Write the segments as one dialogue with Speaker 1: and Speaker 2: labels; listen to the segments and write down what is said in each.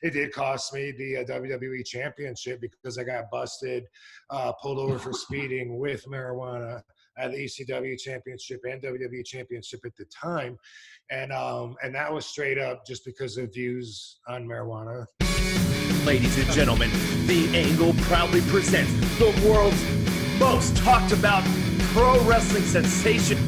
Speaker 1: it did cost me the WWE championship because I got busted, pulled over for speeding with marijuana. I had the ECW championship and WWE championship at the time. And that was straight up just because of views on marijuana.
Speaker 2: Ladies and gentlemen, The Angle proudly presents the world's most talked about pro wrestling sensation.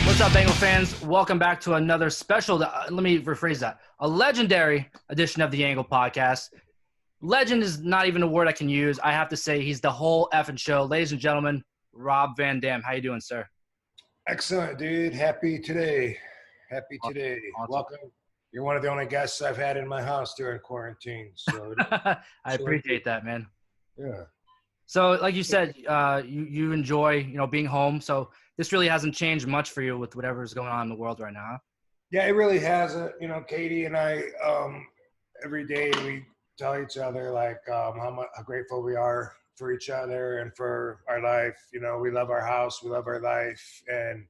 Speaker 3: What's up, Bengal fans? Welcome back to another special, let me rephrase that, a legendary edition of the Angle podcast. Legend is not even a word I can use. I have to say he's the whole effing show. Ladies and gentlemen, Rob Van Dam. How you doing, sir?
Speaker 1: Excellent, dude. Happy today. Awesome. Welcome. You're one of the only guests I've had in my house during quarantine. So
Speaker 3: I appreciate that, man.
Speaker 1: Yeah.
Speaker 3: So like you said, you enjoy, being home. So this really hasn't changed much for you with whatever's going on in the world right now, huh?
Speaker 1: Yeah, it really hasn't. Katie and I, every day we tell each other how grateful we are for each other and for our life. We love our house, we love our life, and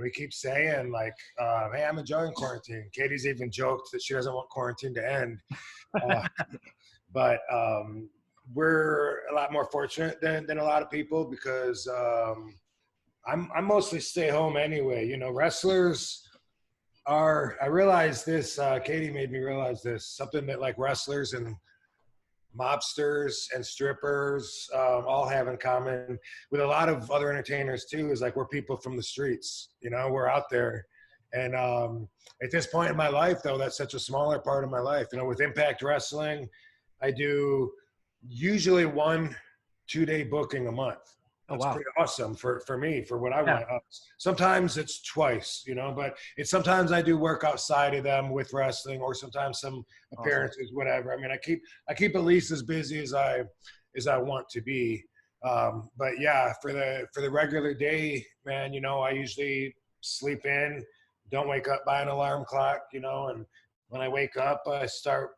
Speaker 1: we keep saying hey, I'm enjoying quarantine. Katie's even joked that she doesn't want quarantine to end, but we're a lot more fortunate than a lot of people because I'm mostly stay home anyway. Wrestlers are, I realized this, Katie made me realize this, something that wrestlers and mobsters and strippers all have in common with a lot of other entertainers too, is we're people from the streets, we're out there. And at this point in my life though, that's such a smaller part of my life. With Impact Wrestling, I do usually 1-2 day booking a month. That's pretty awesome for me, for what I want. Sometimes it's twice, but it's sometimes I do work outside of them with wrestling, or sometimes some appearances, whatever. I mean, I keep at least as busy as I want to be. But yeah, for the regular day, man, I usually sleep in, don't wake up by an alarm clock, and when I wake up, I start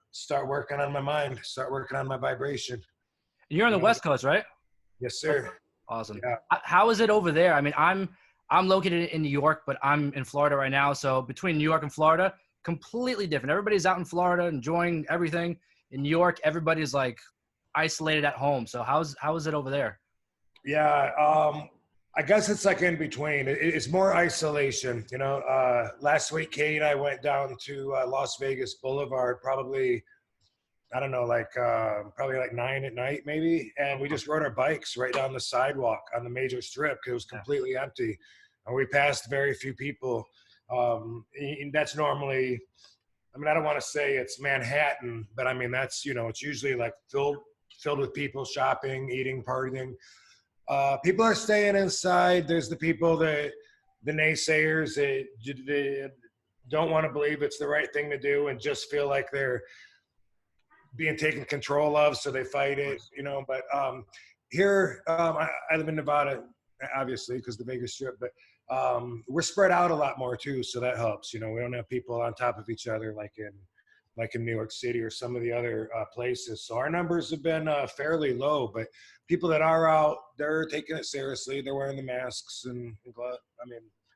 Speaker 1: working on my mind, start working on my vibration.
Speaker 3: You're on the West Coast, right?
Speaker 1: Yes, sir.
Speaker 3: Awesome.
Speaker 1: Yeah.
Speaker 3: How is it over there? I mean, I'm located in New York, but I'm in Florida right now. So between New York and Florida, completely different. Everybody's out in Florida enjoying everything. In New York, everybody's isolated at home. So how is it over there?
Speaker 1: Yeah, I guess it's in between. It's more isolation. Last week, Kate and I went down to Las Vegas Boulevard, probably, I don't know, probably 9 at night maybe. And we just rode our bikes right down the sidewalk on the major strip because it was completely empty. And we passed very few people. And that's normally, I don't want to say it's Manhattan, but that's, it's usually filled with people shopping, eating, partying. People are staying inside. There's the people the naysayers that don't want to believe it's the right thing to do and just feel like they're being taken control of, so they fight it, But here, I live in Nevada, obviously, because the Vegas Strip, but we're spread out a lot more too, so that helps. We don't have people on top of each other like in New York City or some of the other places. So our numbers have been fairly low, but people that are out, they're taking it seriously. They're wearing the masks and gloves.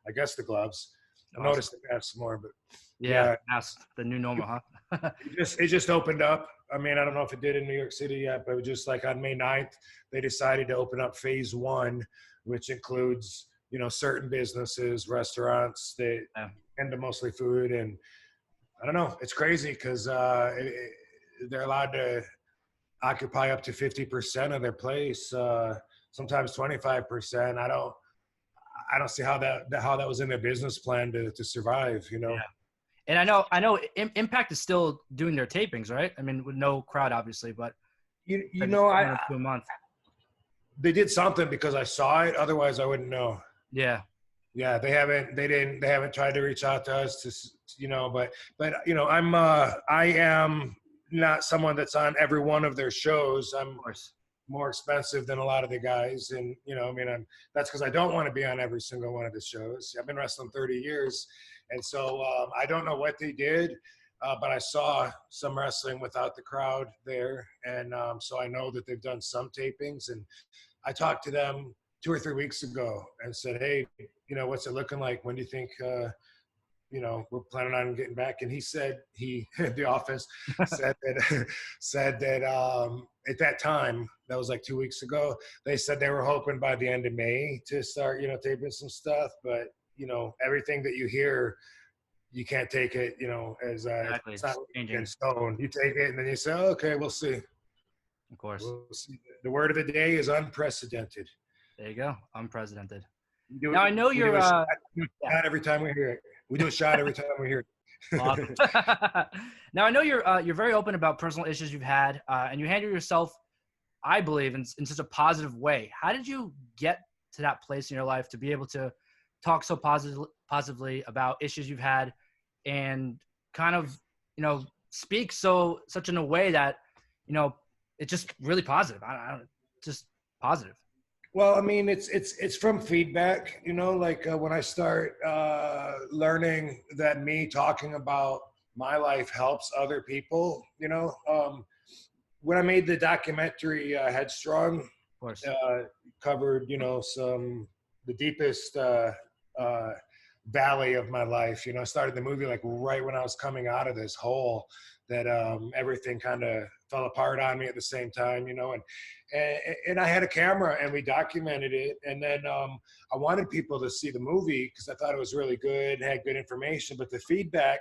Speaker 1: I guess the gloves. I noticed the masks more, but
Speaker 3: yeah, masks, the new normal, huh?
Speaker 1: It just opened up. I don't know if it did in New York City yet, but it was just on May 9th, they decided to open up phase 1, which includes, certain businesses, restaurants, they tend to mostly food. And I don't know, it's crazy because they're allowed to occupy up to 50% of their place, sometimes 25%. I don't see how that was in their business plan to survive, Yeah.
Speaker 3: And I know Impact is still doing their tapings, right? with no crowd, obviously, but
Speaker 1: I
Speaker 3: 2 months.
Speaker 1: They did something because I saw it. Otherwise, I wouldn't know.
Speaker 3: Yeah.
Speaker 1: Yeah, they haven't tried to reach out to us but I am not someone that's on every one of their shows. I'm more expensive than a lot of the guys. And, you know, I mean, that's because I don't want to be on every single one of the shows. I've been wrestling 30 years. And so I don't know what they did, but I saw some wrestling without the crowd there. And so I know that they've done some tapings. And I talked to them 2 or 3 weeks ago and said, hey, you know, what's it looking like? When do you think, you know, we're planning on getting back? And he said, the office said that at that time, that was like 2 weeks ago, they said they were hoping by the end of May to start, you know, taping some stuff. But, you know, everything that you hear, you can't take it, you know, as
Speaker 3: Exactly.
Speaker 1: it's not
Speaker 3: Changing.
Speaker 1: in stone. You take it and then you say, oh, okay, we'll see.
Speaker 3: Of course.
Speaker 1: We'll see. The word of the day is unprecedented.
Speaker 3: There you go. Unprecedented.
Speaker 1: Do
Speaker 3: Now,
Speaker 1: it,
Speaker 3: I know
Speaker 1: we
Speaker 3: you're
Speaker 1: do a shot every time we hear it. We do a shot every time we hear it.
Speaker 3: Awesome. Now, I know you're very open about personal issues you've had, and you handle yourself, I believe, in such a positive way. How did you get to that place in your life to be able to talk so positively about issues you've had and kind of, you know, speak such in a way that, you know, it's just really positive. I don't just positive.
Speaker 1: Well, I mean, it's from feedback, you know, like when I start learning that me talking about my life helps other people, you know. When I made the documentary Headstrong,
Speaker 3: Of course.
Speaker 1: covered, you know, the deepest valley of my life. You know, I started the movie like right when I was coming out of this hole that everything kind of fell apart on me at the same time, you know, and I had a camera and we documented it. And then I wanted people to see the movie because I thought it was really good, had good information, but the feedback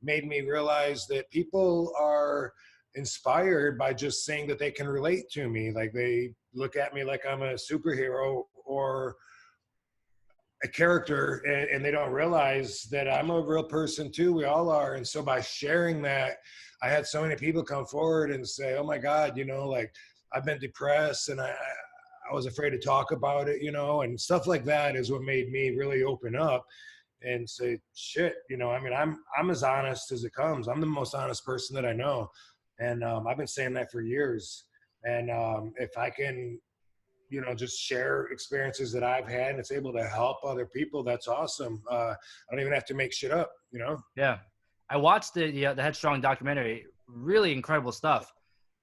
Speaker 1: made me realize that people are inspired by just saying that they can relate to me. Like they look at me like I'm a superhero or a character, and they don't realize that I'm a real person too. We all are. And so by sharing that, I had so many people come forward and say, oh my God, you know, like I've been depressed and I was afraid to talk about it, you know, and stuff like that is what made me really open up and say, shit, you know, I mean, I'm as honest as it comes. I'm the most honest person that I know. And I've been saying that for years. And if I can, you know, just share experiences that I've had and it's able to help other people, that's awesome. I don't even have to make shit up, you know?
Speaker 3: Yeah. I watched the Headstrong documentary. Really incredible stuff.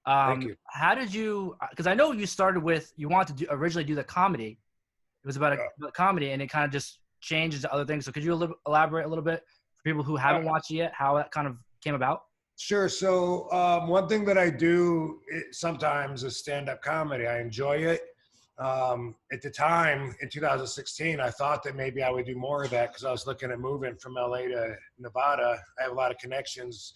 Speaker 1: Thank you.
Speaker 3: How did you, because I know you started with, you wanted to originally do the comedy. It was about a comedy and it kind of just changed to other things. So could you elaborate a little bit for people who haven't watched it yet, how that kind of came about?
Speaker 1: Sure. So one thing that I do sometimes is stand-up comedy. I enjoy it. At the time in 2016, I thought that maybe I would do more of that because I was looking at moving from LA to Nevada. I have a lot of connections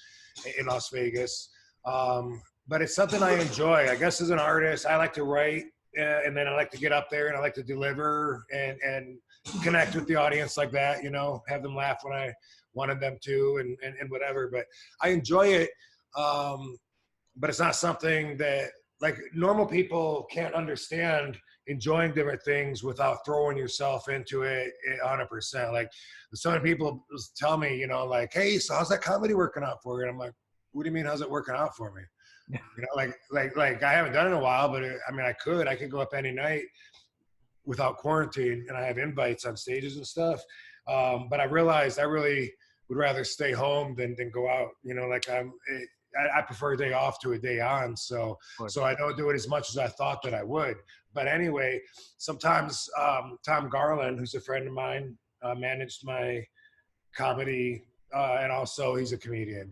Speaker 1: in Las Vegas. But it's something I enjoy. I guess as an artist, I like to write and then I like to get up there and I like to deliver and connect with the audience like that, you know, have them laugh when I wanted them to and whatever. But I enjoy it. But it's not something that, like, normal people can't understand enjoying different things without throwing yourself into it 100%. Like, so many people tell me, you know, like, hey, so how's that comedy working out for you? And I'm like, what do you mean, how's it working out for me? You know, like I haven't done it in a while, but I mean, I could go up any night without quarantine and I have invites on stages and stuff. But I realized I really would rather stay home than go out, you know, like I prefer a day off to a day on. So I don't do it as much as I thought that I would. But anyway, sometimes Tom Garland, who's a friend of mine, managed my comedy. And also he's a comedian.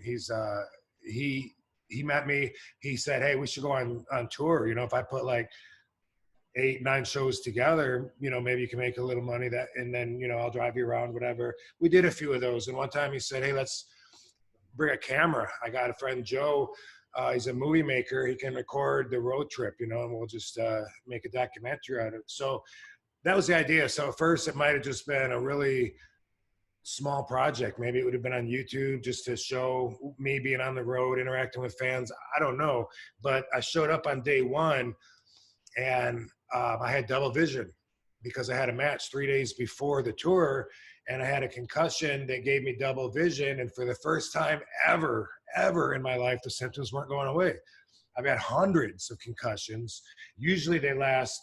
Speaker 1: He met me. He said, hey, we should go on tour. You know, if I put like 8-9 shows together, you know, maybe you can make a little money and then, you know, I'll drive you around, whatever. We did a few of those. And one time he said, hey, let's bring a camera. I got a friend, Joe. He's a movie maker. He can record the road trip, you know, and we'll just make a documentary out of it. So that was the idea. So at first it might've just been a really small project. Maybe it would have been on YouTube just to show me being on the road, interacting with fans. I don't know. But I showed up on day one and I had double vision because I had a match 3 days before the tour and I had a concussion that gave me double vision. And for the first time ever in my life, the symptoms weren't going away. I've had hundreds of concussions. Usually they last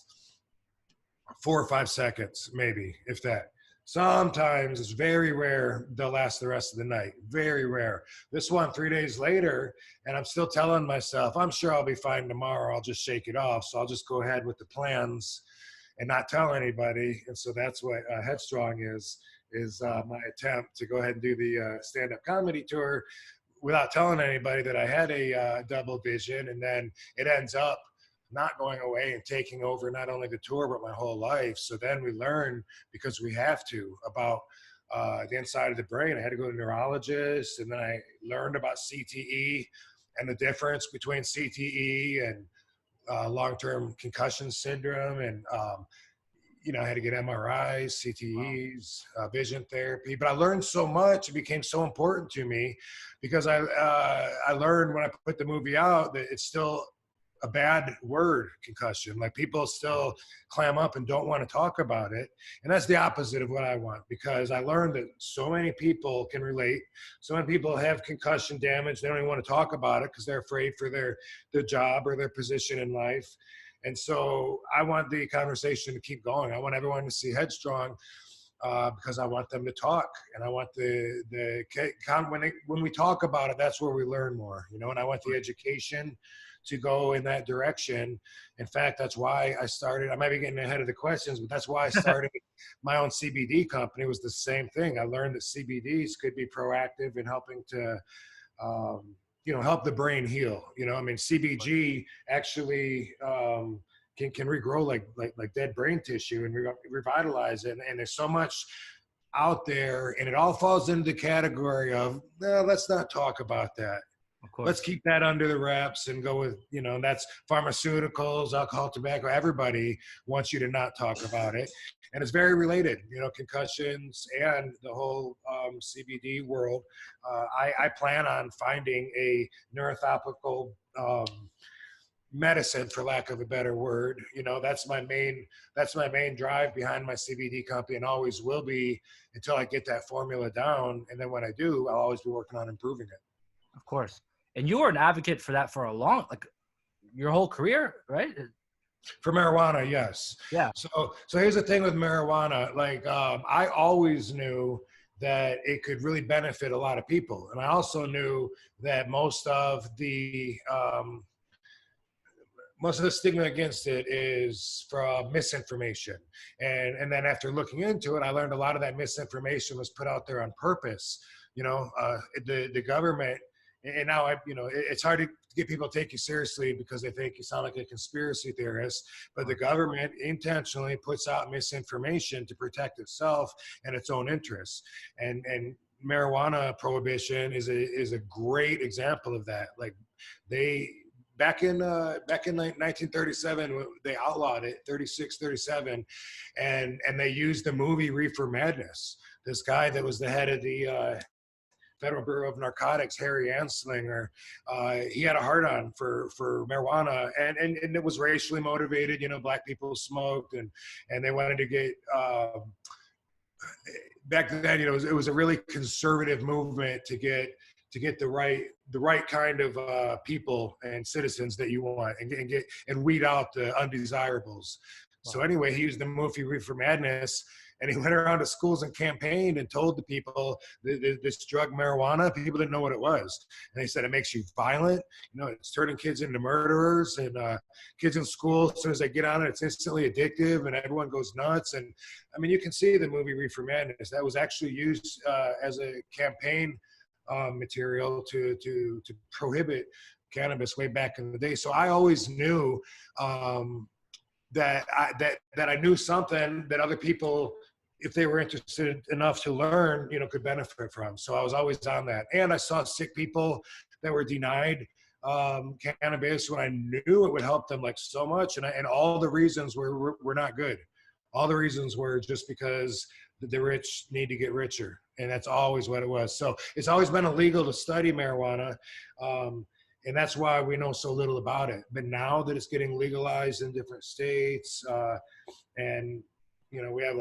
Speaker 1: 4 or 5 seconds, maybe, if that. Sometimes it's very rare they'll last the rest of the night. Very rare. This one 3 days later, and I'm still telling myself, I'm sure I'll be fine tomorrow. I'll just shake it off. So I'll just go ahead with the plans and not tell anybody. And so that's what Headstrong is my attempt to go ahead and do the stand-up comedy tour without telling anybody that I had a double vision. And then it ends up not going away and taking over not only the tour, but my whole life. So then we learn, because we have to, about the inside of the brain. I had to go to a neurologist, and then I learned about CTE and the difference between CTE and long-term concussion syndrome. And, I had to get MRIs, CTEs, vision therapy. But I learned so much. It became so important to me because I learned when I put the movie out that it's still a bad word, concussion. Like, people still clam up and don't want to talk about it. And that's the opposite of what I want, because I learned that so many people can relate. So many people have concussion damage. They don't even want to talk about it because they're afraid for their job or their position in life. And so I want the conversation to keep going. I want everyone to see Headstrong because I want them to talk, and I want when we talk about it, that's where we learn more, and I want the education to go in that direction. In fact, that's why I started, I might be getting ahead of the questions, but that's why I started my own CBD company. It was the same thing. I learned that CBDs could be proactive in helping to, help the brain heal. CBG actually can regrow like dead brain tissue and revitalize it. And there's so much out there, and it all falls into the category of, no, let's not talk about that.
Speaker 3: Of course.
Speaker 1: Let's keep that under the wraps and go with, that's pharmaceuticals, alcohol, tobacco. Everybody wants you to not talk about it. And it's very related, concussions and the whole CBD world. I plan on finding a neurotopical medicine, for lack of a better word. That's my main drive behind my CBD company, and always will be until I get that formula down. And then when I do, I'll always be working on improving it.
Speaker 3: Of course. And you were an advocate for that for your whole career, right?
Speaker 1: For marijuana, yes.
Speaker 3: Yeah.
Speaker 1: So here's the thing with marijuana. I always knew that it could really benefit a lot of people. And I also knew that most of the stigma against it is from misinformation. And then after looking into it, I learned a lot of that misinformation was put out there on purpose. The government, and now it's hard to get people to take you seriously because they think you sound like a conspiracy theorist, but the government intentionally puts out misinformation to protect itself and its own interests. And marijuana prohibition is a great example of that. Like, back in 1937, they outlawed it, 36, 37, and they used the movie Reefer Madness. This guy that was the head of the Federal Bureau of Narcotics, Harry Anslinger, he had a hard-on for marijuana, and it was racially motivated. Black people smoked, and they wanted to get back then. It was a really conservative movement to get the right kind of people and citizens that you want, and weed out the undesirables. Wow. So anyway, he used the movie Reefer Madness, and he went around to schools and campaigned and told the people this drug marijuana, people didn't know what it was. And he said, it makes you violent. It's turning kids into murderers, and kids in school, as soon as they get on it, it's instantly addictive and everyone goes nuts. And I mean, you can see the movie Reefer Madness. That was actually used as a campaign material to prohibit cannabis way back in the day. So I always knew that I knew something that other people, if they were interested enough to learn, could benefit from. So I was always on that. And I saw sick people that were denied cannabis when I knew it would help them so much. And all the reasons were not good. All the reasons were just because the rich need to get richer. And that's always what it was. So it's always been illegal to study marijuana. And that's why we know so little about it. But now that it's getting legalized in different states, and we have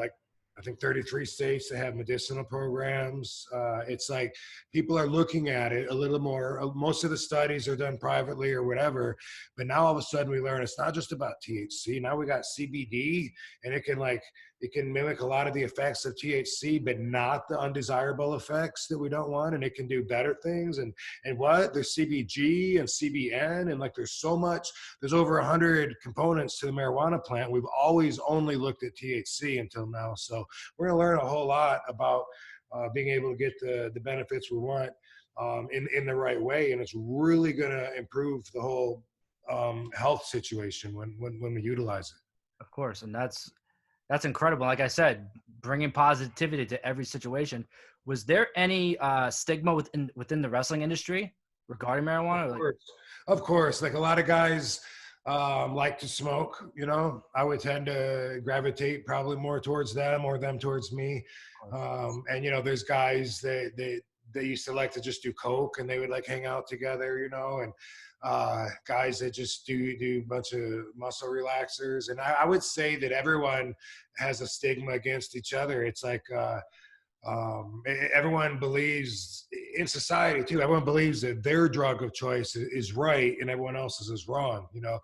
Speaker 1: I think 33 states that have medicinal programs. It's like people are looking at it a little more. Most of the studies are done privately or whatever, but now all of a sudden we learn it's not just about THC. Now we got CBD, and it can mimic a lot of the effects of THC, but not the undesirable effects that we don't want. And it can do better things. And there's CBG and CBN, and like there's so much. There's over 100 components to the marijuana plant. We've always only looked at THC until now. So we're going to learn a whole lot about being able to get the benefits we want in the right way. And it's really going to improve the whole health situation when we utilize it.
Speaker 3: Of course. And that's incredible. Like I said, bringing positivity to every situation. Was there any stigma within the wrestling industry regarding marijuana?
Speaker 1: Of course. Like a lot of guys like to smoke, you know. I would tend to gravitate probably more towards them or them towards me. And, you know, there's guys that they used to like to just do coke, and they would like hang out together, you know, and guys that just do a bunch of muscle relaxers. And I would say that everyone has a stigma against each other. It's like everyone believes in society too. Everyone believes that their drug of choice is right and everyone else's is wrong. You know,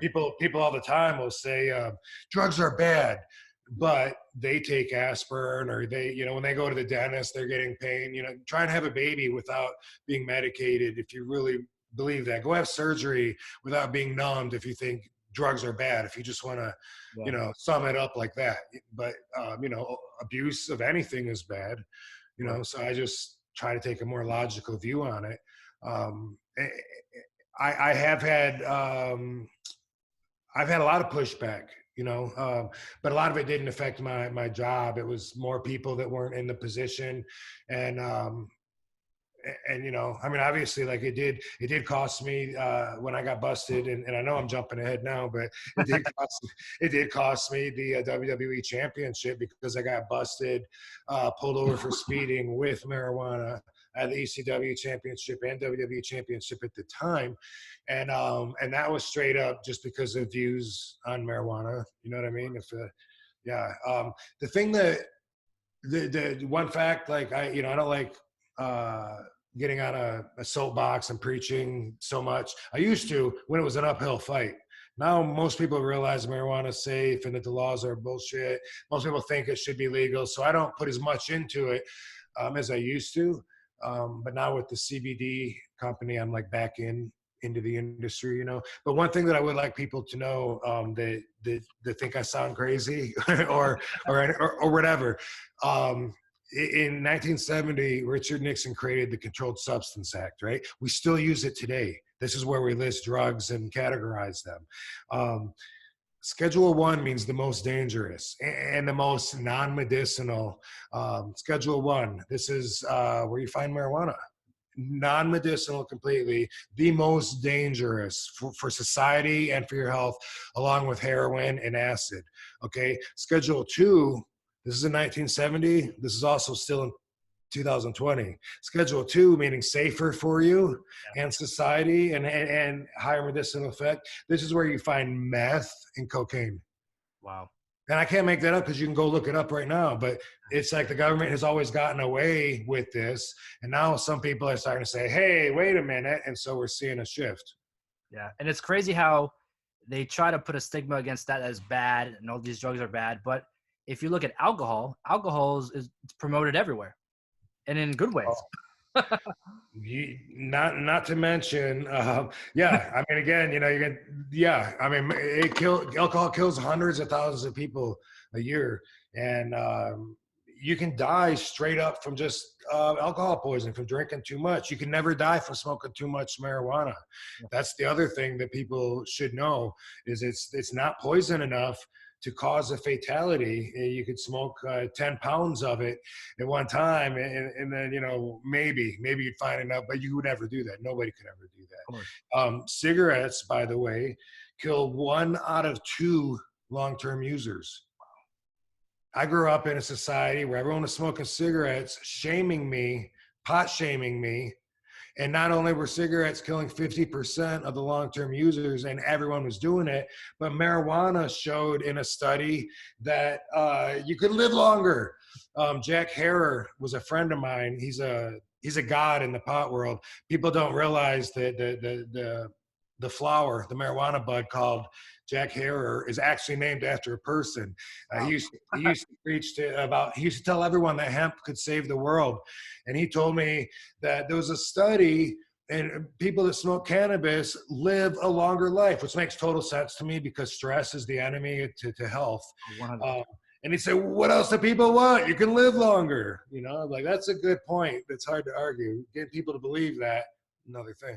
Speaker 1: people all the time will say drugs are bad, but they take aspirin, or they, you know, when they go to the dentist, they're getting pain. You know, try and have a baby without being medicated. If you really believe that, go have surgery without being numbed. If you think drugs are bad, if you just want to, you know, sum it up like that. But you know, abuse of anything is bad, you know. So I just try to take a more logical view on it. I have had I've had a lot of pushback, you know, but a lot of it didn't affect my job. It was more people that weren't in the position, and you know, I mean, obviously, like it did cost me when I got busted, and I know I'm jumping ahead now, but it did cost me the WWE championship because I got busted, pulled over for speeding with marijuana. I had the ECW championship and WWE championship at the time, and that was straight up just because of views on marijuana. You know what I mean? The thing that the one fact, like I don't like getting on a soapbox and preaching so much. I used to when it was an uphill fight. Now most people realize marijuana is safe and that the laws are bullshit. Most people think it should be legal, so I don't put as much into it as I used to. But now with the CBD company, I'm like back into the industry, you know. But one thing that I would like people to know, that think I sound crazy or whatever. In 1970, Richard Nixon created the Controlled Substance Act, right? We still use it today. This is where we list drugs and categorize them. Schedule 1 means the most dangerous and the most non-medicinal. Schedule 1, this is where you find marijuana. Non-medicinal completely, the most dangerous for society and for your health, along with heroin and acid. Okay, Schedule 2, this is in 1970. This is also still in 2020. Schedule 2, meaning safer for you and society and higher medicinal effect. This is where you find meth and cocaine.
Speaker 3: Wow.
Speaker 1: And I can't make that up because you can go look it up right now. But it's like the government has always gotten away with this. And now some people are starting to say, hey, wait a minute. And so we're seeing a shift.
Speaker 3: Yeah. And it's crazy how they try to put a stigma against that as bad and all these drugs are bad. But if you look at alcohol is promoted everywhere and in good ways.
Speaker 1: Not to mention, I mean, again, you know, I mean, alcohol kills hundreds of thousands of people a year, and you can die straight up from just alcohol poisoning from drinking too much. You can never die from smoking too much marijuana. That's the other thing that people should know is it's not poison enough to cause a fatality. You could smoke 10 pounds of it at one time, and then, you know, maybe you'd find enough, but you would never do that. Nobody could ever do that. Cigarettes, by the way, kill 1 out of 2 long-term users. I grew up in a society where everyone was smoking cigarettes, shaming me, pot shaming me, And not only were cigarettes killing 50% of the long-term users and everyone was doing it, but marijuana showed in a study that you could live longer. Jack Herer was a friend of mine. He's a god in the pot world. People don't realize that the flower, the marijuana bud called Jack Herer, is actually named after a person. He used to preach he used to tell everyone that hemp could save the world. And he told me that there was a study and people that smoke cannabis live a longer life, which makes total sense to me because stress is the enemy to health. And he said, what else do people want? You can live longer. Like, that's a good point. That's hard to argue. Getting people to believe that, another thing.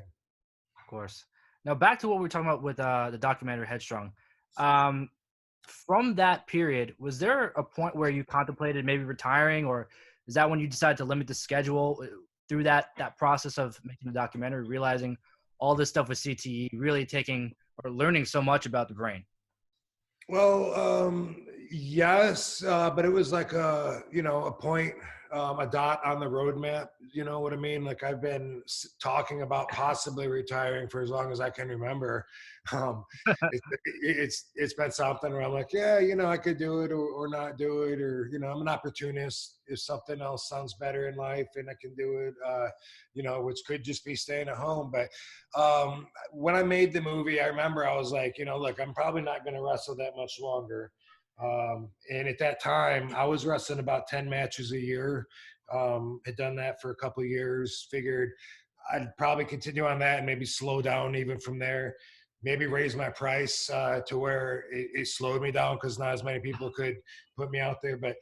Speaker 3: Of course. Now, back to what we were talking about with the documentary Headstrong. From that period, was there a point where you contemplated maybe retiring, or is that when you decided to limit the schedule through that process of making the documentary, realizing all this stuff with CTE, really taking or learning so much about the brain?
Speaker 1: Well, yes, but it was like a point, a dot on the roadmap. You know what I mean? Like, I've been talking about possibly retiring for as long as I can remember. It's been something where I'm like, yeah, I could do it or not do it, or I'm an opportunist. If something else sounds better in life and I can do it, which could just be staying at home. But when I made the movie, I remember I was like, look, I'm probably not going to wrestle that much longer. And at that time, I was wrestling about 10 matches a year. Had done that for a couple of years. Figured I'd probably continue on that and maybe slow down even from there. Maybe raise my price to where it slowed me down because not as many people could put me out there. But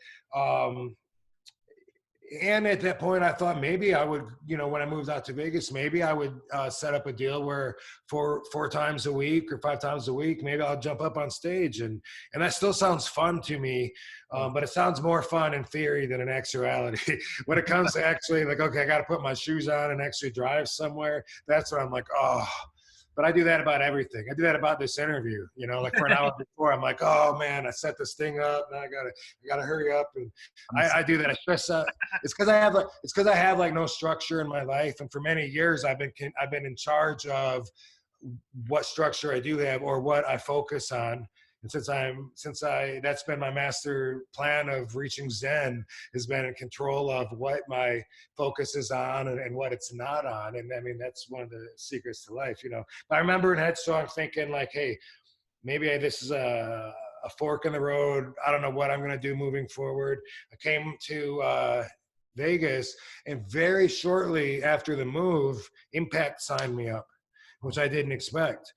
Speaker 1: and at that point, I thought maybe I would, when I moved out to Vegas, maybe I would set up a deal where four times a week or 5 times a week, maybe I'll jump up on stage. And that still sounds fun to me, but it sounds more fun in theory than in actuality. When it comes to actually like, okay, I got to put my shoes on and actually drive somewhere. That's when I'm like, oh. But I do that about everything. I do that about this interview, like for an hour before, I'm like, oh man, I set this thing up. Now I gotta hurry up. And I do that. I stress out. It's because I have like no structure in my life. And for many years, I've been in charge of what structure I do have or what I focus on. And that's been my master plan of reaching Zen, has been in control of what my focus is on and what it's not on. And I mean, that's one of the secrets to life, But I remember in Headstrong thinking like, hey, maybe this is a fork in the road. I don't know what I'm going to do moving forward. I came to Vegas, and very shortly after the move, Impact signed me up, which I didn't expect.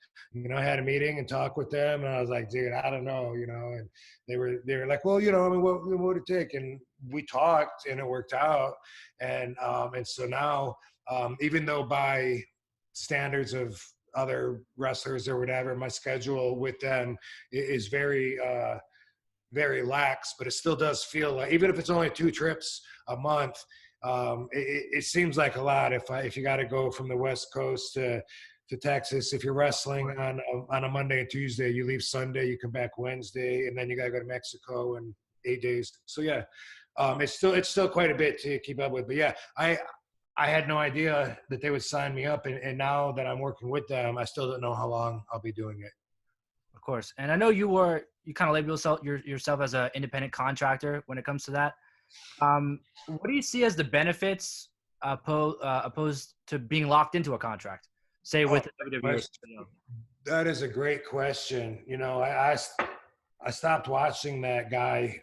Speaker 1: I had a meeting and talked with them, and I was like, dude, I don't know, and they were like, well, I mean, what would it take? And we talked, and it worked out. And so now, even though by standards of other wrestlers or whatever, my schedule with them is very, very lax, but it still does feel like, even if it's only 2 trips a month, it seems like a lot if you got to go from the West Coast to Texas. If you're wrestling on a Monday and Tuesday, you leave Sunday, you come back Wednesday, and then you got to go to Mexico in 8 days. So yeah, it's still quite a bit to keep up with. But yeah, I had no idea that they would sign me up, and now that I'm working with them, I still don't know how long I'll be doing it.
Speaker 3: Of course, and I know you kind of label yourself as an independent contractor when it comes to that. What do you see as the benefits opposed to being locked into a contract? Say with WWE.
Speaker 1: That is a great question. I stopped watching that guy.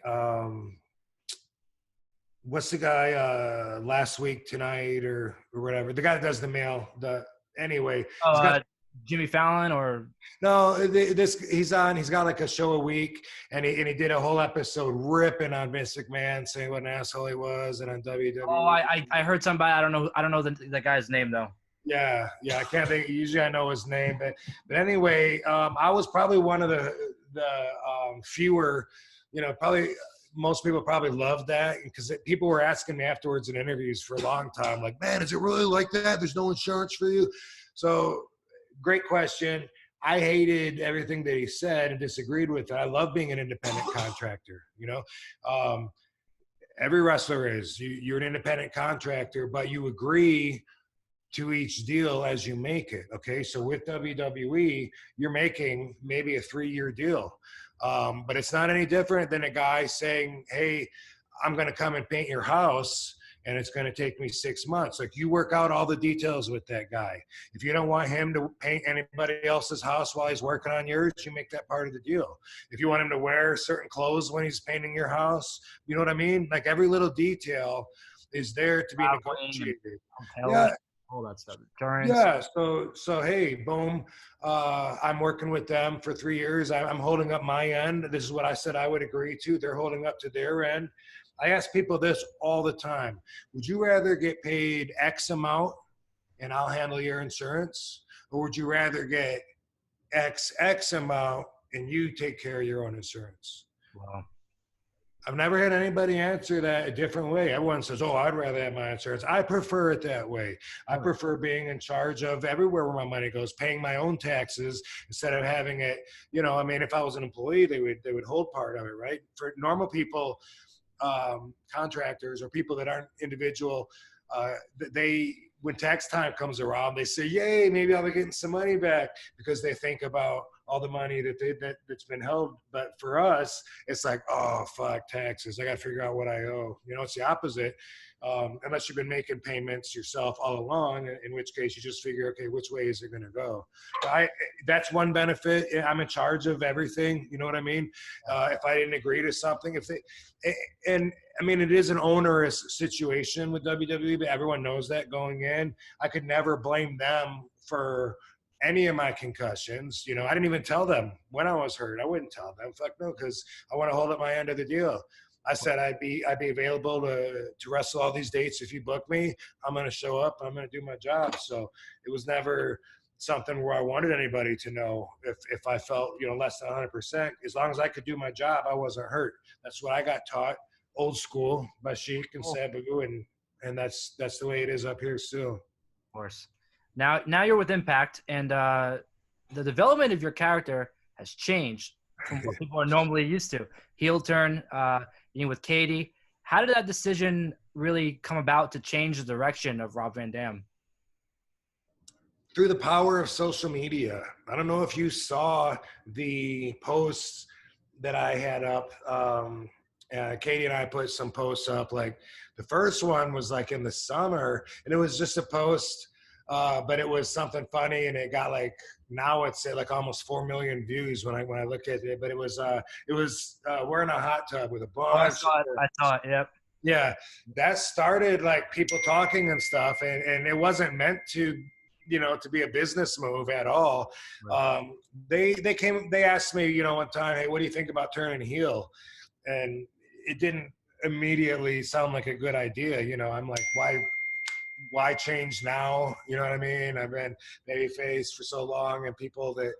Speaker 1: What's the guy Last Week Tonight or whatever? The guy that does the mail. Anyway.
Speaker 3: Jimmy Fallon or
Speaker 1: no? He's got like a show a week, and he did a whole episode ripping on Vince McMahon, saying what an asshole he was, and on WWE.
Speaker 3: Oh, I heard somebody. I don't know the guy's name though.
Speaker 1: Yeah, I can't think. Usually I know his name, but anyway, I was probably one of the fewer, probably most people probably loved that because people were asking me afterwards in interviews for a long time, like, man, is it really like that? There's no insurance for you. So great question. I hated everything that he said and disagreed with it. I love being an independent contractor, every wrestler is. You're an independent contractor, but you agree to each deal as you make it. Okay. So with WWE, you're making maybe a 3-year deal. But it's not any different than a guy saying, hey, I'm going to come and paint your house and it's going to take me 6 months. Like, you work out all the details with that guy. If you don't want him to paint anybody else's house while he's working on yours, you make that part of the deal. If you want him to wear certain clothes when he's painting your house, you know what I mean? Like, every little detail is there to be negotiated. Yeah.
Speaker 3: All that stuff. Insurance.
Speaker 1: Yeah. So hey, boom. I'm working with them for 3 years. I'm holding up my end. This is what I said I would agree to. They're holding up to their end. I ask people this all the time. Would you rather get paid X amount and I'll handle your insurance? Or would you rather get X amount and you take care of your own insurance?
Speaker 3: Wow.
Speaker 1: I've never had anybody answer that a different way. Everyone says, oh, I'd rather have my insurance. I prefer it that way. I prefer being in charge of everywhere where my money goes, paying my own taxes instead of having it, I mean, if I was an employee, they would hold part of it, right? For normal people, contractors or people that aren't individual, when tax time comes around, they say, yay, maybe I'll be getting some money back, because they think about all the money that's been held. But for us, it's like, oh, fuck, taxes. I got to figure out what I owe. It's the opposite. Unless you've been making payments yourself all along, in which case you just figure, okay, which way is it going to go? That's one benefit. I'm in charge of everything. You know what I mean? If I didn't agree to something, and I mean, it is an onerous situation with WWE, but everyone knows that going in. I could never blame them for any of my concussions. I didn't even tell them when I was hurt. I wouldn't tell them. Fuck no, because I want to hold up my end of the deal. I said I'd be available to wrestle all these dates. If you book me, I'm going to show up. I'm going to do my job. So it was never something where I wanted anybody to know if I felt less than 100%. As long as I could do my job, I wasn't hurt. That's what I got taught, old school, by Sheik and Sabu, and that's the way it is up here still.
Speaker 3: Of course. Now you're with Impact, and the development of your character has changed from what people are normally used to. Heel turn, with Katie. How did that decision really come about to change the direction of Rob Van Dam?
Speaker 1: Through the power of social media. I don't know if you saw the posts that I had up. Katie and I put some posts up. Like, the first one was like in the summer, and it was just a post, but it was something funny, and it got now it's at almost 4 million views when I look at it. But it was we're in a hot tub with a bunch.
Speaker 3: I saw it. Yep.
Speaker 1: Yeah, that started people talking and stuff, and it wasn't meant to to be a business move at all. Right. They asked me one time, hey, what do you think about turning heel? And it didn't immediately sound like a good idea. I'm like, why change now? You know what I mean? I've been babyface for so long, and people that,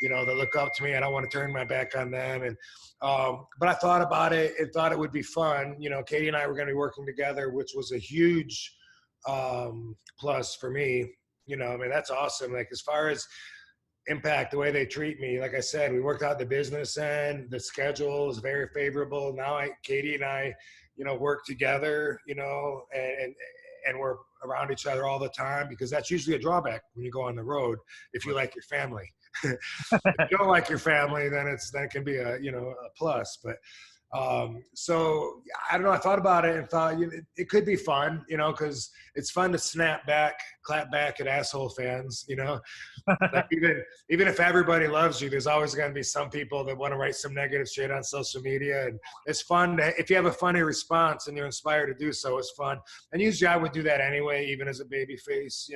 Speaker 1: that look up to me, I don't want to turn my back on them. And, but I thought about it and thought it would be fun. Katie and I were going to be working together, which was a huge plus for me. I mean, that's awesome. As far as Impact, the way they treat me, like I said, we worked out the business end. The schedule is very favorable. Now Katie and I, work together, and we're around each other all the time, because that's usually a drawback when you go on the road. If you like your family, if you don't like your family, then it can be a plus. But so I don't know. I thought about it and thought it could be fun, because it's fun to clap back at asshole fans, even if everybody loves you, there's always going to be some people that want to write some negative shit on social media. And it's fun if you have a funny response and you're inspired to do so, it's fun. And usually I would do that anyway, even as a baby face,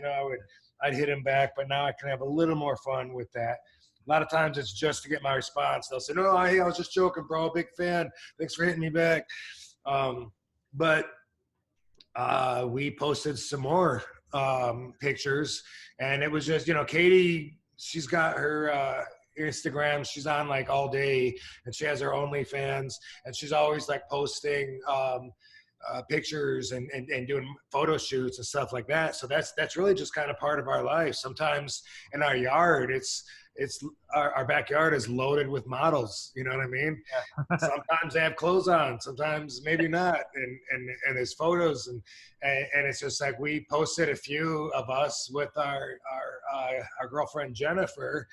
Speaker 1: I'd hit him back, but now I can have a little more fun with that. A lot of times it's just to get my response. They'll say, no, I was just joking, bro. Big fan. Thanks for hitting me back. But we posted some more pictures, and it was just, Katie, she's got her Instagram. She's on all day, and she has her OnlyFans, and she's always posting pictures and doing photo shoots and stuff like that. So that's really just kind of part of our life. Sometimes in our yard, it's our backyard is loaded with models. You know what I mean? Yeah. Sometimes they have clothes on, sometimes maybe not, and there's photos and it's just like we posted a few of us with our girlfriend Jennifer,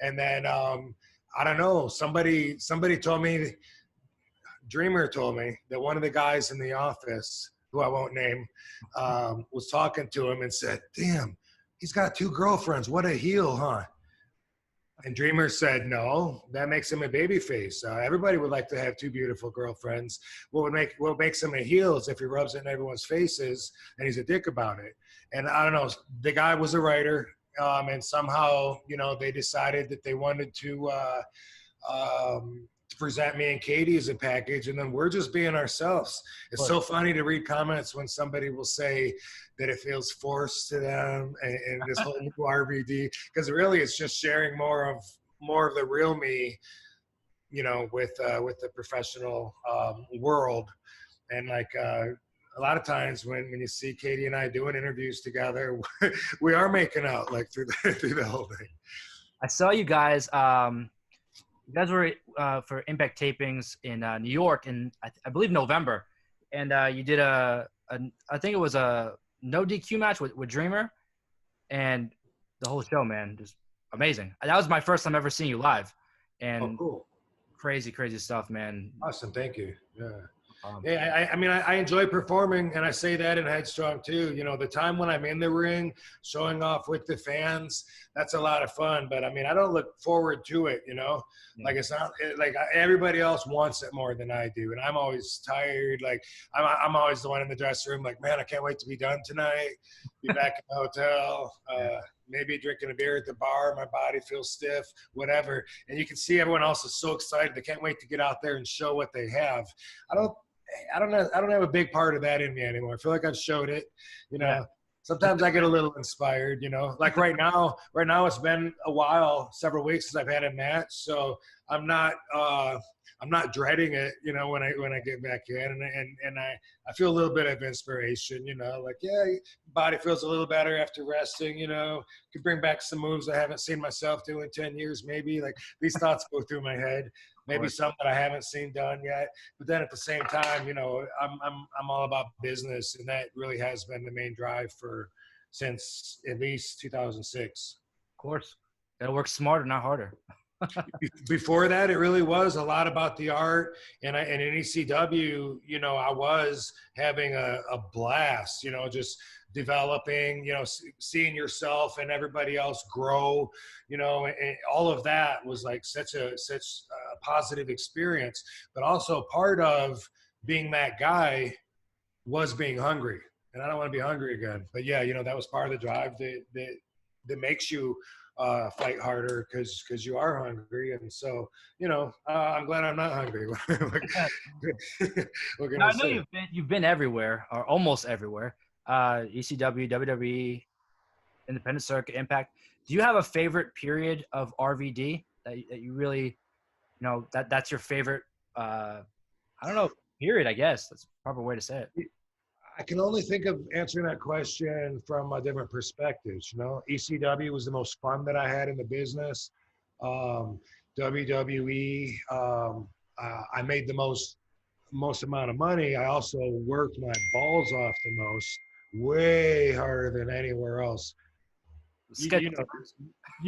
Speaker 1: and then I don't know, somebody told me. Dreamer told me that one of the guys in the office, who I won't name, was talking to him and said, "Damn, he's got 2 girlfriends. What a heel, huh?" And Dreamer said, "No, that makes him a babyface. Everybody would like to have 2 beautiful girlfriends. What makes him a heel is if he rubs it in everyone's faces and he's a dick about it." And I don't know, the guy was a writer, and somehow, you know, they decided that they wanted to present me and Katie as a package, and then we're just being ourselves. It's so funny to read comments when somebody will say that it feels forced to them and this whole new RVD, because really it's just sharing more of the real me, you know, with the professional world. And like a lot of times when you see Katie and I doing interviews together, we are making out like through the whole thing.
Speaker 3: I saw you guys. You guys were for Impact tapings in New York in, I believe, November. And you did I think it was a no DQ match with Dreamer. And the whole show, man, just amazing. That was my first time ever seeing you live. And
Speaker 1: cool.
Speaker 3: Crazy stuff, man.
Speaker 1: Awesome. Thank you. Yeah. Yeah, I mean, I enjoy performing, and I say that in Headstrong too. You know, the time when I'm in the ring, showing off with the fans, that's a lot of fun. But I mean, I don't look forward to it. You know, like it's not like everybody else wants it more than I do, and I'm always tired. Like I'm always the one in the dressing room, like, man, I can't wait to be done tonight. Be back in the hotel. Maybe drinking a beer at the bar. My body feels stiff, whatever. And you can see everyone else is so excited. They can't wait to get out there and show what they have. I don't have a big part of that in me anymore. I feel like I've showed it, you know. Yeah. Sometimes I get a little inspired, you know, like right now it's been a while, several weeks since I've had a match. So I'm not dreading it, you know, when I get back in, and I feel a little bit of inspiration, you know, like, yeah, body feels a little better after resting, you know, could bring back some moves I haven't seen myself do in 10 years, maybe. Like these thoughts go through my head, maybe some that I haven't seen done yet. But then at the same time, you know, I'm all about business, and that really has been the main drive since at least 2006.
Speaker 3: Of course, gotta work smarter, not harder.
Speaker 1: Before that, it really was a lot about the art, and in ECW, you know, I was having a blast, you know, just developing, you know, seeing yourself and everybody else grow, you know, and all of that was like such a positive experience. But also part of being that guy was being hungry, and I don't want to be hungry again. But yeah, you know, that was part of the drive that makes you fight harder because you are hungry. And so, you know, I'm glad I'm not hungry.
Speaker 3: Now, I know you've been everywhere, or almost everywhere. ECW, WWE, Independent Circuit, Impact. Do you have a favorite period of RVD that you really, you know, that's your favorite, I don't know, period, I guess. That's the proper way to say it.
Speaker 1: I can only think of answering that question from different perspectives. You know, ECW was the most fun that I had in the business. WWE, I made the most amount of money. I also worked my balls off the most, way harder than anywhere else. You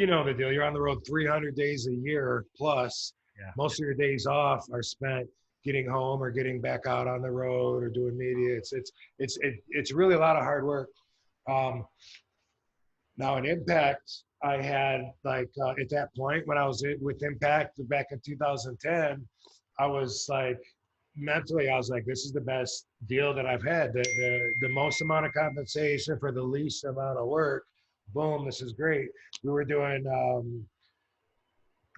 Speaker 1: know the deal. You're on the road 300 days a year plus. Yeah. Most of your days off are spent getting home or getting back out on the road or doing media. It's really a lot of hard work. Now in Impact, I had like at that point when I was with Impact back in 2010, I was like mentally, I was like, this is the best deal that I've had. The most amount of compensation for the least amount of work. Boom, this is great. We were doing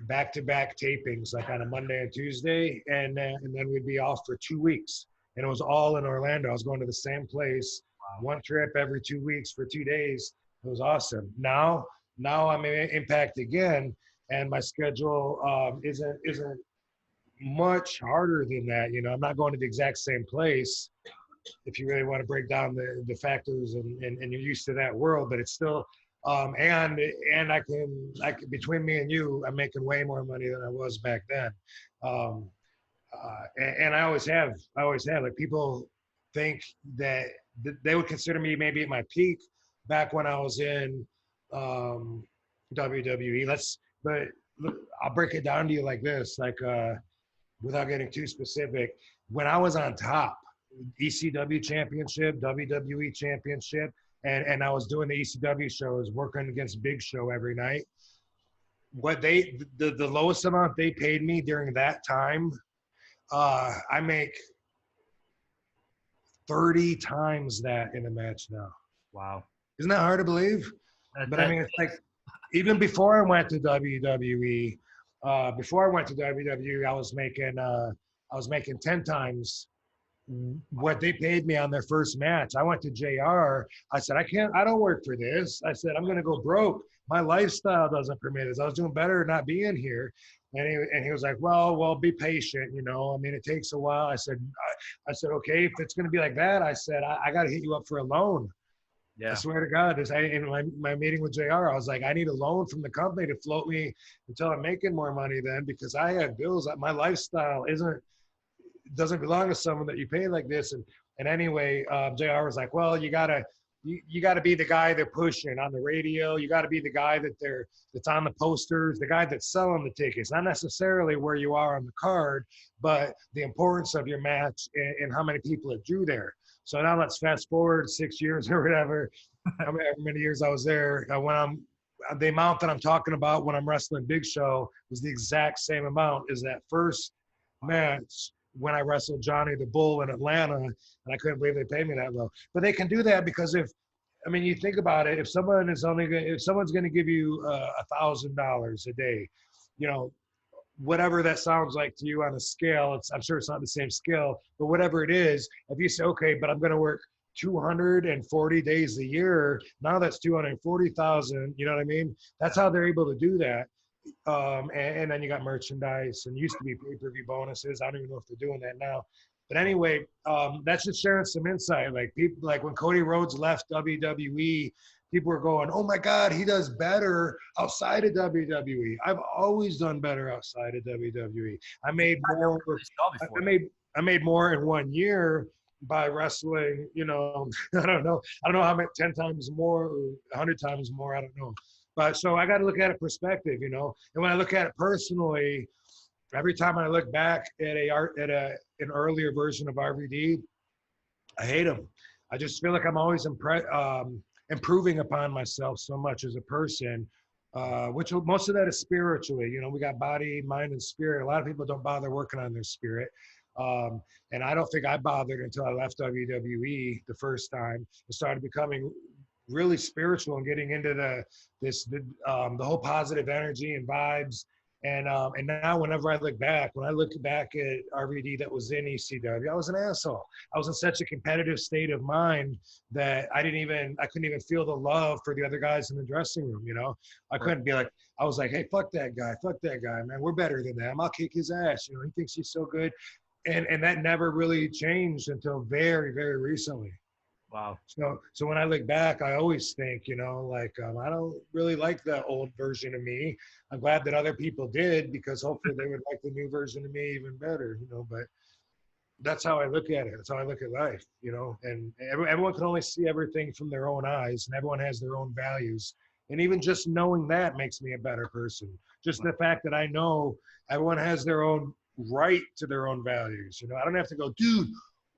Speaker 1: back-to-back tapings like on a Monday and Tuesday, and then we'd be off for 2 weeks, and it was all in Orlando. I was going to the same place, one trip every 2 weeks for 2 days. It was awesome. Now I'm in Impact again, and my schedule isn't much harder than that. You know, I'm not going to the exact same place, if you really want to break down the factors and you're used to that world, but it's still, and I can between me and you, I'm making way more money than I was back then. And I always have, like, people think that they would consider me maybe at my peak back when I was in WWE. But I'll break it down to you like this, like, without getting too specific. When I was on top, ECW championship, WWE championship, and I was doing the ECW shows, working against Big Show every night. What the lowest amount they paid me during that time, I make 30 times that in a match now.
Speaker 3: Wow.
Speaker 1: Isn't that hard to believe? But I mean, it's like, even before I went to WWE, I was making 10 times what they paid me on their first match. I went to JR. I said, I don't work for this. I said, I'm going to go broke. My lifestyle doesn't permit this. I was doing better not being here. And he was like, well, be patient. You know, I mean, it takes a while. I said, okay, if it's going to be like that, I said, I got to hit you up for a loan. Yeah. I swear to God, in my meeting with JR, I was like, I need a loan from the company to float me until I'm making more money then, because I have bills. My lifestyle doesn't belong to someone that you pay like this. And anyway, JR was like, well, you gotta be the guy they're pushing on the radio. You gotta be the guy that's on the posters, the guy that's selling the tickets, not necessarily where you are on the card, but the importance of your match and how many people it drew there. So now let's fast forward 6 years or whatever, however many years I was there. The amount that I'm talking about when I'm wrestling Big Show was the exact same amount as that first match when I wrestled Johnny the Bull in Atlanta, and I couldn't believe they paid me that low. But they can do that because you think about it, if someone's going to give you $1,000 a day, you know, whatever that sounds like to you on a scale, I'm sure it's not the same scale, but whatever it is, if you say, okay, but I'm going to work 240 days a year, now that's 240,000, you know what I mean? That's how they're able to do that. And then you got merchandise, and used to be pay-per-view bonuses. I don't even know if they're doing that now. But anyway, that's just sharing some insight. Like, people, like when Cody Rhodes left WWE, people were going, oh my God, he does better outside of WWE. I've always done better outside of WWE. I made more in 1 year by wrestling, you know, I don't know how many, 10 times more or 100 times more, I don't know. But so I got to look at it perspective, you know. And when I look at it personally, every time I look back at an earlier version of RVD, I hate him. I just feel like I'm always improving upon myself so much as a person, which most of that is spiritually. You know, we got body, mind, and spirit. A lot of people don't bother working on their spirit. And I don't think I bothered until I left WWE the first time and started becoming really spiritual and getting into the whole positive energy and vibes. And now whenever I look back, at RVD that was in ECW, I was an asshole. I was in such a competitive state of mind that I couldn't even feel the love for the other guys in the dressing room, you know? I couldn't be like, I was like, hey, fuck that guy, man. We're better than them. I'll kick his ass. You know, he thinks he's so good. And that never really changed until very, very recently.
Speaker 3: Wow.
Speaker 1: So when I look back, I always think, you know, like, I don't really like the old version of me. I'm glad that other people did, because hopefully they would like the new version of me even better, you know. But that's how I look at it. That's how I look at life, you know. And everyone can only see everything from their own eyes, and everyone has their own values. And even just knowing that makes me a better person. Just the fact that I know everyone has their own right to their own values. You know, I don't have to go, dude,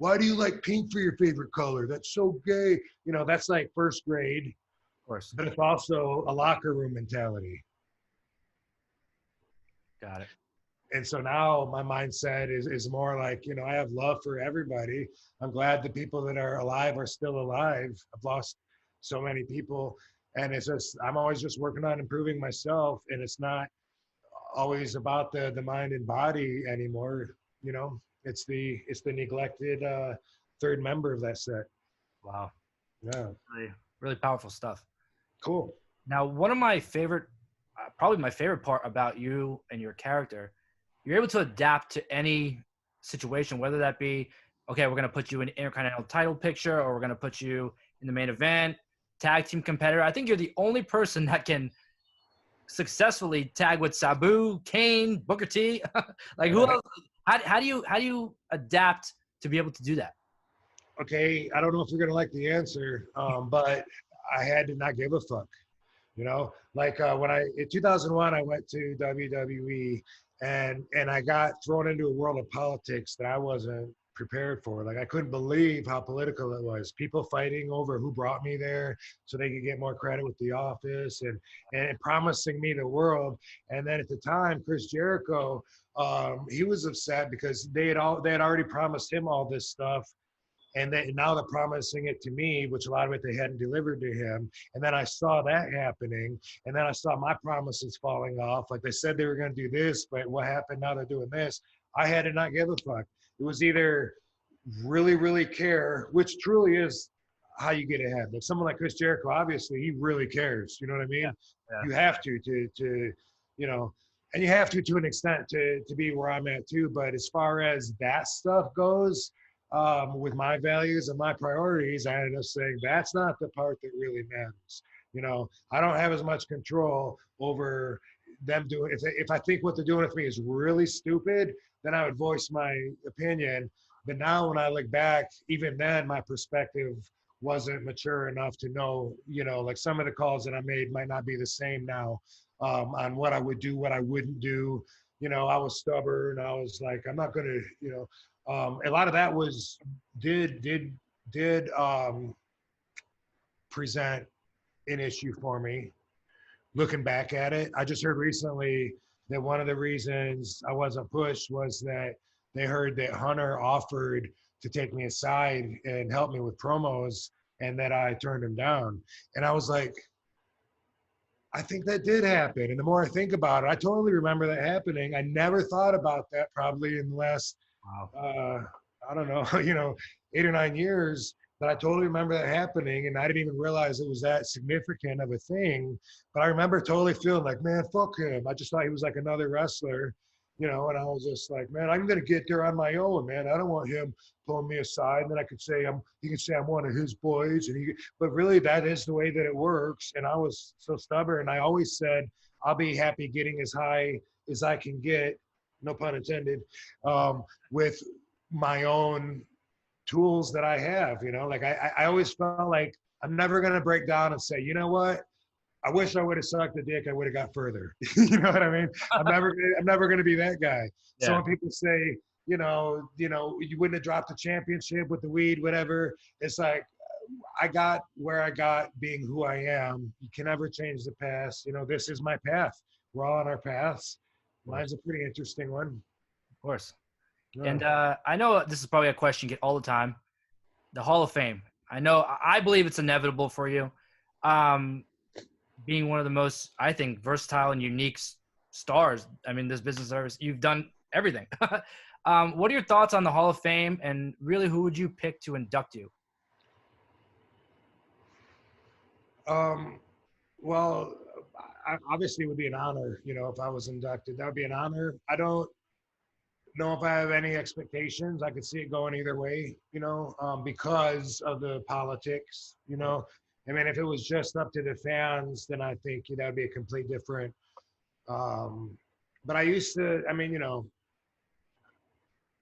Speaker 1: why do you like pink for your favorite color? That's so gay. You know, that's like first grade.
Speaker 3: Of course.
Speaker 1: But it's also a locker room mentality.
Speaker 3: Got it.
Speaker 1: And so now my mindset is more like, you know, I have love for everybody. I'm glad the people that are alive are still alive. I've lost so many people. And it's just, I'm always just working on improving myself. And it's not always about the mind and body anymore, you know. It's the neglected third member of that set.
Speaker 3: Wow.
Speaker 1: Yeah.
Speaker 3: Really, really powerful stuff.
Speaker 1: Cool.
Speaker 3: Now, one of my favorite, probably my favorite part about you and your character, you're able to adapt to any situation, whether that be okay, we're going to put you in Intercontinental title picture, or we're going to put you in the main event, tag team competitor. I think you're the only person that can successfully tag with Sabu, Kane, Booker T. Like, who else? How do you adapt to be able to do that?
Speaker 1: Okay, I don't know if you're gonna like the answer, but I had to not give a fuck. You know, like when in 2001 I went to WWE, and I got thrown into a world of politics that I wasn't prepared for. Like I couldn't believe how political it was. People fighting over who brought me there so they could get more credit with the office, and promising me the world. And then at the time, Chris Jericho, he was upset because they had already promised him all this stuff. And then now they're promising it to me, which a lot of it they hadn't delivered to him. And then I saw that happening. And then I saw my promises falling off. Like they said they were going to do this, but what happened? Now they're doing this. I had to not give a fuck. It was either really, really care, which truly is how you get ahead. Like someone like Chris Jericho, obviously, he really cares. You know what I mean? Yeah. You have to, you know, and you have to an extent to be where I'm at too. But as far as that stuff goes, with my values and my priorities, I ended up saying that's not the part that really matters. You know, I don't have as much control over them doing. If I think what they're doing with me is really stupid, then I would voice my opinion. But now when I look back, even then my perspective wasn't mature enough to know, you know, like some of the calls that I made might not be the same now, on what I would do, what I wouldn't do. You know, I was stubborn. I was like, I'm not going to, you know, a lot of that was did present an issue for me. Looking back at it, I just heard recently that one of the reasons I wasn't pushed was that they heard that Hunter offered to take me aside and help me with promos, and that I turned him down. And I was like, I think that did happen. And the more I think about it, I totally remember that happening. I never thought about that probably in the last I don't know, you know, 8 or 9 years, but I totally remember that happening, and I didn't even realize it was that significant of a thing. But I remember totally feeling like, man, fuck him. I just thought he was like another wrestler, you know, and I was just like, man, I'm gonna get there on my own, man. I don't want him pulling me aside, and then I could say he can say I'm one of his boys, but really that is the way that it works. And I was so stubborn. I always said I'll be happy getting as high as I can get, no pun intended, with my own tools that I have, you know, like I always felt like I'm never going to break down and say, you know what, I wish I would have sucked a dick. I would have got further. You know what I mean? I'm never going to be that guy. Yeah. So when people say, you know, you wouldn't have dropped the championship with the weed, whatever. It's like, I got where I got being who I am. You can never change the past. You know, this is my path. We're all on our paths. Mine's a pretty interesting one.
Speaker 3: Of course. Yeah. And I know this is probably a question you get all the time. The Hall of Fame. I believe it's inevitable for you. Being one of the most, I think, versatile and unique stars. I mean, this business service, you've done everything. What are your thoughts on the Hall of Fame, and really who would you pick to induct you?
Speaker 1: Well, obviously it would be an honor, you know, if I was inducted. That would be an honor. I don't know if I have any expectations. I could see it going either way, you know, because of the politics, you know. I mean, if it was just up to the fans, then I think that would be a complete different. But I used to, I mean, you know,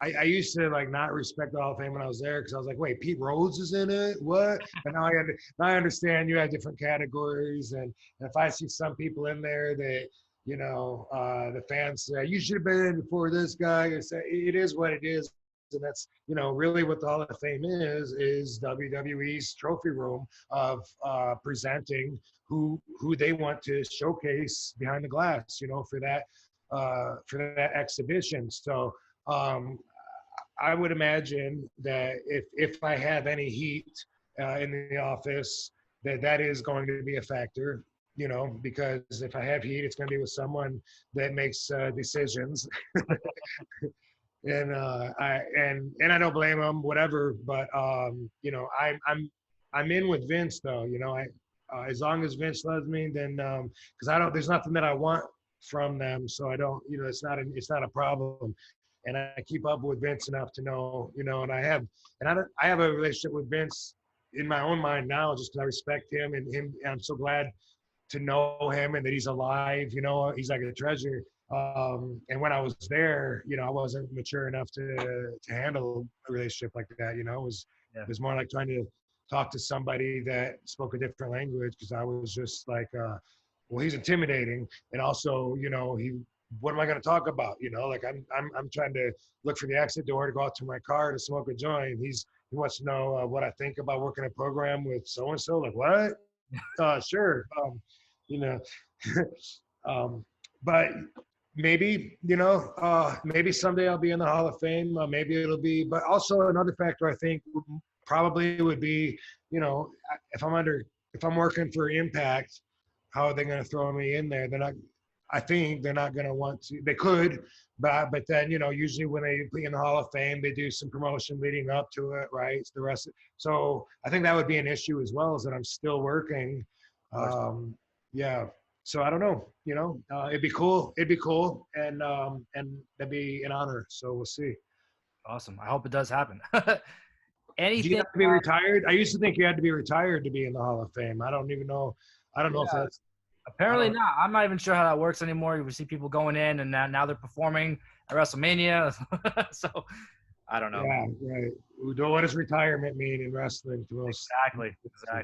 Speaker 1: I used to like not respect the Hall of Fame when I was there, because I was like, wait, Pete Rose is in it? What? And now I understand you have different categories, and if I see some people in there that, you know, the fans say you should have been in before this guy, it is what it is. And that's, you know, really what the Hall of Fame is WWE's trophy room of presenting who they want to showcase behind the glass, you know, for that exhibition. So I would imagine that if I have any heat in the office, that is going to be a factor, you know, because if I have heat, it's going to be with someone that makes decisions. And I don't blame them, whatever. But you know, I'm in with Vince though. You know, as long as Vince loves me, then because there's nothing that I want from them, so I don't. You know, it's not a problem. and I keep up with Vince enough to know, and I have a relationship with Vince in my own mind now, just because I respect him and I'm so glad to know him and that he's alive. He's like a treasure. And when I was there, I wasn't mature enough to handle a relationship like that. It was more like trying to talk to somebody that spoke a different language, because I was just like, well, he's intimidating, and also, what am I going to talk about? Like I'm trying to look for the exit door to go out to my car to smoke a joint. He wants to know what I think about working a program with so and so. Like, what? Sure. You know, but maybe, maybe someday I'll be in the Hall of Fame. Maybe it'll be, but also another factor I think probably would be, if I'm working for Impact, how are they going to throw me in there? I think they're not going to want to. They could, but then, usually when they put you in the Hall of Fame, they do some promotion leading up to it, right? It's the rest. So I think that would be an issue as well, is that I'm still working. Yeah. So I don't know, it'd be cool. And that'd be an honor. So we'll see.
Speaker 3: Awesome. I hope it does happen.
Speaker 1: Anything? Do you have to be retired? I used to think you had to be retired to be in the Hall of Fame. I don't even know. I don't know if that's.
Speaker 3: Apparently not. I'm not even sure how that works anymore. We see people going in, and now they're performing at WrestleMania. So I don't know.
Speaker 1: Yeah, right. What does retirement mean in wrestling to us?
Speaker 3: Exactly.
Speaker 1: Yeah.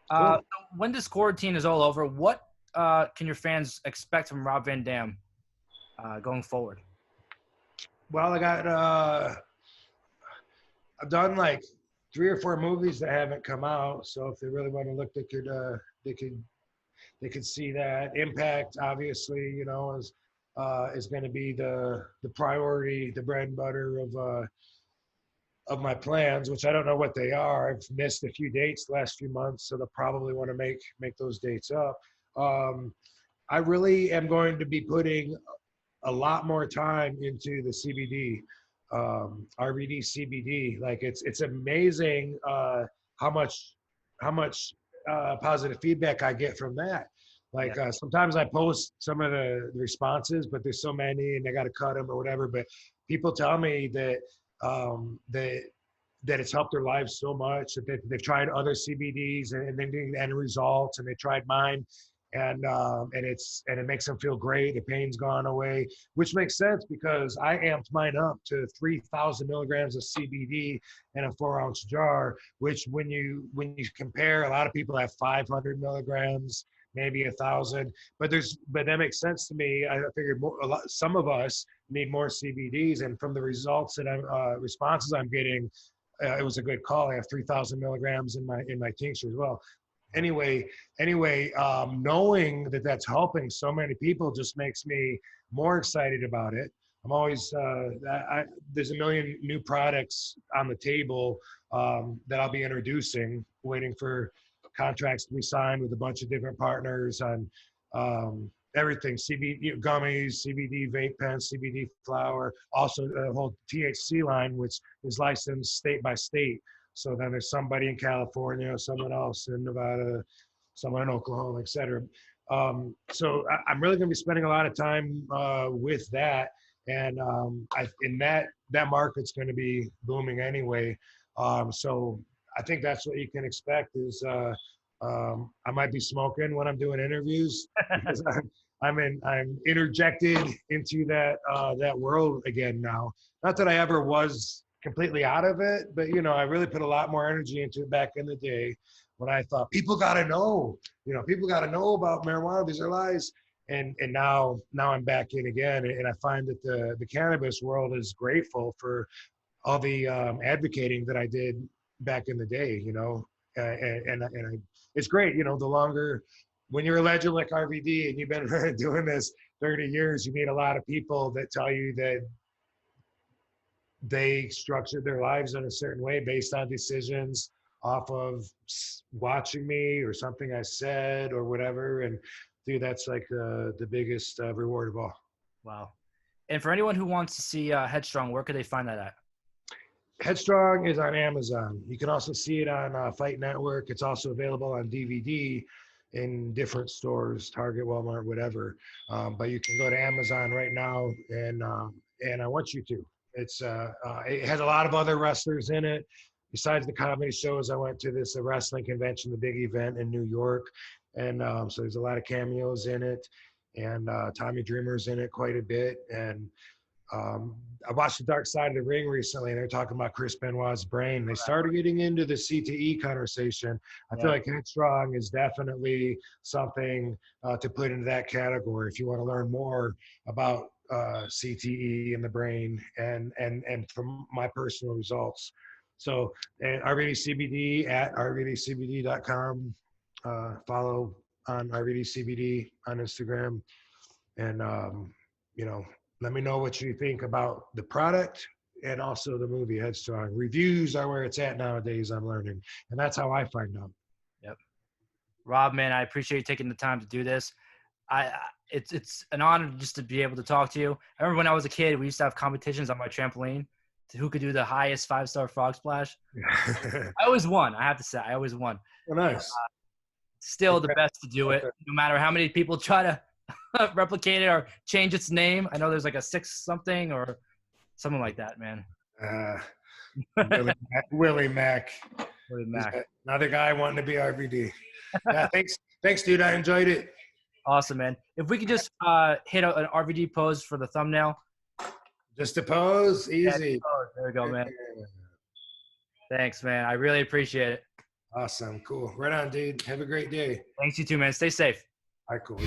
Speaker 3: Cool. When this quarantine is all over, what can your fans expect from Rob Van Dam going forward?
Speaker 1: Well, I've done like 3 or 4 movies that haven't come out. So if they really want to look, they could see that. Impact, obviously, is going to be the priority, the bread and butter of my plans, which I don't know what they are. I've missed a few dates the last few months, so they'll probably want to make those dates up. I really am going to be putting a lot more time into the CBD, RVD CBD. Like it's amazing how much positive feedback I get from that. Like sometimes I post some of the responses, but there's so many and they got to cut them or whatever. But people tell me that that it's helped their lives so much that they've tried other CBDs and they didn't get any results, and they tried mine, and it makes them feel great. The pain's gone away, which makes sense because I amped mine up to 3,000 milligrams of CBD in a 4-ounce jar, which when you compare, a lot of people have 500 milligrams, maybe 1,000, but that makes sense to me. I figured some of us need more CBDs, and from the results responses I'm getting, it was a good call. I have 3,000 milligrams in my tincture as well. Anyway, knowing that that's helping so many people just makes me more excited about it. I'm always there's a million new products on the table that I'll be introducing, waiting for contracts to be signed with a bunch of different partners on everything, CBD gummies, CBD vape pens, CBD flower, also the whole THC line, which is licensed state by state. So then there's somebody in California, someone else in Nevada, someone in Oklahoma, et cetera. So I'm really going to be spending a lot of time with that. And that market's going to be booming anyway. So I think that's what you can expect is I might be smoking when I'm doing interviews because I'm interjected into that world again now. Not that I ever was completely out of it, but I really put a lot more energy into it back in the day when I thought people got to know, people got to know about marijuana. These are lies. And now I'm back in again. And I find that the cannabis world is grateful for all the advocating that I did back in the day, and it's great. The longer, when you're a legend like RVD and you've been doing this 30 years, you meet a lot of people that tell you that they structured their lives in a certain way based on decisions off of watching me or something I said or whatever. And dude, that's like the biggest reward of all.
Speaker 3: Wow. And for anyone who wants to see Headstrong, where could they find that at?
Speaker 1: Headstrong is on Amazon. You can also see it on Fight Network. It's also available on DVD. in different stores, Target, Walmart, whatever. But you can go to Amazon right now, and I want you to. It has a lot of other wrestlers in it. Besides the comedy shows, I went to this wrestling convention, the big event in New York, and so there's a lot of cameos in it, and Tommy Dreamer's in it quite a bit, and I watched The Dark Side of the Ring recently, and they're talking about Chris Benoit's brain. They started getting into the CTE conversation. I feel like Headstrong is definitely something to put into that category if you want to learn more about CTE in the brain and from my personal results. So, and RVDCBD at RVDCBD.com. Follow on RVDCBD on Instagram, and let me know what you think about the product and also the movie Headstrong. Reviews are where it's at nowadays, I'm learning. And that's how I find out.
Speaker 3: Yep. Rob, man, I appreciate you taking the time to do this. It's an honor just to be able to talk to you. I remember when I was a kid, we used to have competitions on my trampoline to who could do the highest 5-star frog splash. I always won, I have to say. I always won.
Speaker 1: Oh, nice.
Speaker 3: Still the best to do it, no matter how many people try to replicate it or change its name. I know there's like a 6 something or something like that, man.
Speaker 1: Willie Mack.
Speaker 3: Willie Mack.
Speaker 1: Another guy wanting to be RVD. Yeah, thanks, dude. I enjoyed it.
Speaker 3: Awesome, man. If we could just hit an RVD pose for the thumbnail.
Speaker 1: Just a pose, easy.
Speaker 3: Yeah, there we go, man. Thanks, man. I really appreciate it.
Speaker 1: Awesome, cool. Right on, dude. Have a great day.
Speaker 3: Thanks, you too, man. Stay safe.
Speaker 1: All right, cool.